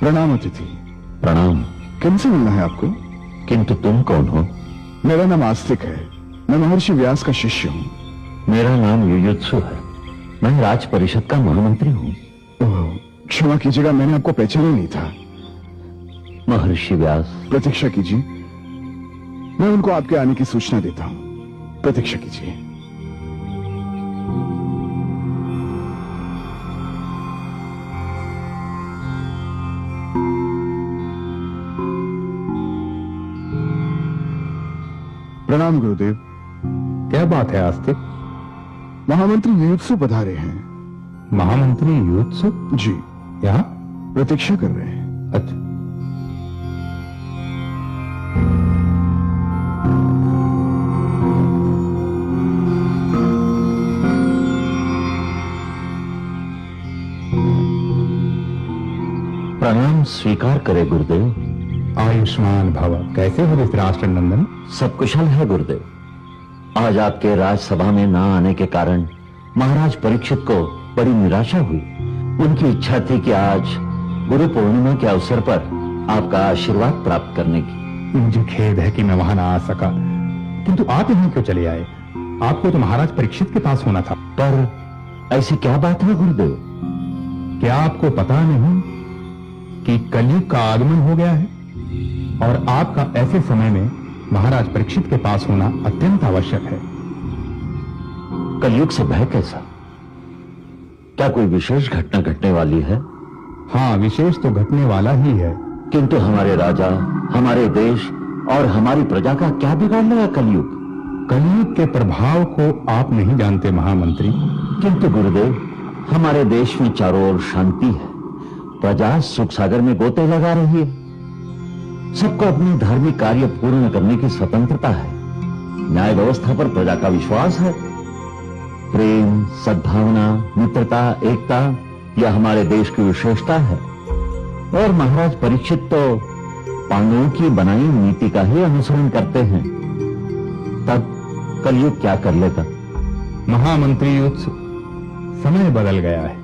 प्रणाम अतिथि। प्रणाम। किनसे मिलना है आपको? किंतु तुम कौन हो? मेरा नाम आस्तिक है। मैं महर्षि व्यास का शिष्य हूँ। मेरा नाम युयुत्सु है। मैं राज परिषद का महामंत्री हूँ। ओह, क्षमा कीजिएगा, मैंने आपको पहचाना नहीं था। महर्षि व्यास। प्रतीक्षा कीजिए, मैं उनको आपके आने की सूचना देता हूँ। प्रतीक्षा कीजिए। प्रणाम गुरुदेव। क्या बात है आस्तिक? महामंत्री युयुत्सु पधारे हैं। महामंत्री युयुत्सु? जी। यहाँ प्रतीक्षा कर रहे हैं। अच्छा। प्रणाम स्वीकार करे गुरुदेव। आयुष्मान भव। कैसे हो धृतराष्ट्र नंदन? सब कुशल है गुरुदेव। आज आपके राजसभा में ना आने के कारण महाराज परीक्षित को बड़ी निराशा हुई। उनकी इच्छा थी कि आज गुरु पूर्णिमा के अवसर पर आपका आशीर्वाद प्राप्त करने की। मुझे खेद है कि मैं वहां ना आ सका, किंतु आप यहाँ क्यों चले आए? आपको तो महाराज परीक्षित के पास होना था। पर ऐसी क्या बात है गुरुदेव? क्या आपको पता नहीं कि कलयुग का आगमन हो गया है और आपका ऐसे समय में महाराज परीक्षित के पास होना अत्यंत आवश्यक है। कलयुग से भय कैसा? क्या कोई विशेष घटना घटने वाली है? हाँ, विशेष तो घटने वाला ही है। किंतु हमारे राजा, हमारे देश और हमारी प्रजा का क्या बिगाड़ लेगा कलयुग? कलयुग के प्रभाव को आप नहीं जानते महामंत्री। किंतु गुरुदेव, हमारे देश में चारों ओर शांति है। प्रजा सुख सागर में गोते लगा रही है। सबको अपने धार्मिक कार्य पूर्ण करने की स्वतंत्रता है। न्याय व्यवस्था पर प्रजा का विश्वास है। प्रेम, सद्भावना, मित्रता, एकता यह हमारे देश की विशेषता है। और महाराज परीक्षित तो पांडवों की बनाई नीति का ही अनुसरण करते हैं। तब कलयुग क्या कर लेगा? महामंत्री युयुत्सु, समय बदल गया है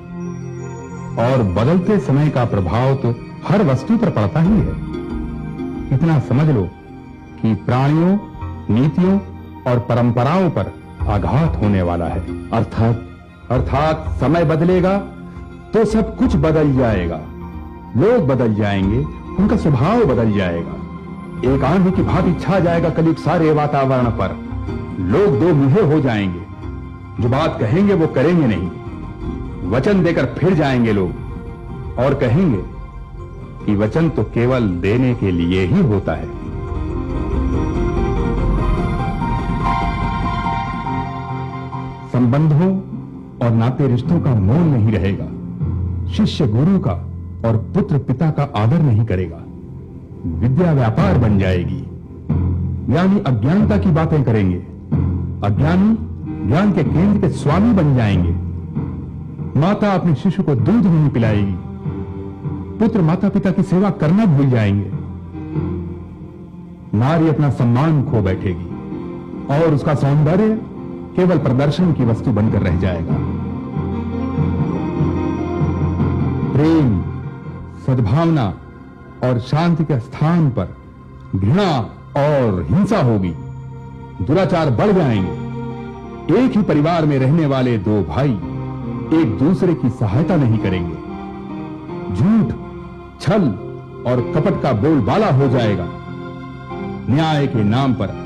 और बदलते समय का प्रभाव तो हर वस्तु पर पड़ता ही है। इतना समझ लो कि प्राणियों, नीतियों और परंपराओं पर आघात होने वाला है। अर्थात समय बदलेगा तो सब कुछ बदल जाएगा। लोग बदल जाएंगे, उनका स्वभाव बदल जाएगा। एक आंधी की भांति छा जाएगा कलयुग सारे वातावरण पर। लोग दो मुहे हो जाएंगे। जो बात कहेंगे वो करेंगे नहीं। वचन देकर फिर जाएंगे लोग और कहेंगे कि वचन तो केवल देने के लिए ही होता है। संबंधों और नाते रिश्तों का मोल नहीं रहेगा। शिष्य गुरु का और पुत्र पिता का आदर नहीं करेगा। विद्या व्यापार बन जाएगी। ज्ञानी अज्ञानता की बातें करेंगे। अज्ञानी ज्ञान के केंद्र के स्वामी बन जाएंगे। माता अपने शिशु को दूध नहीं पिलाएगी। पुत्र माता पिता की सेवा करना भूल जाएंगे। नारी अपना सम्मान खो बैठेगी और उसका सौंदर्य केवल प्रदर्शन की वस्तु बनकर रह जाएगा। प्रेम, सद्भावना और शांति के स्थान पर घृणा और हिंसा होगी। दुराचार बढ़ जाएंगे। एक ही परिवार में रहने वाले दो भाई एक दूसरे की सहायता नहीं करेंगे। झूठ, छल और कपट का बोलबाला हो जाएगा। न्याय के नाम पर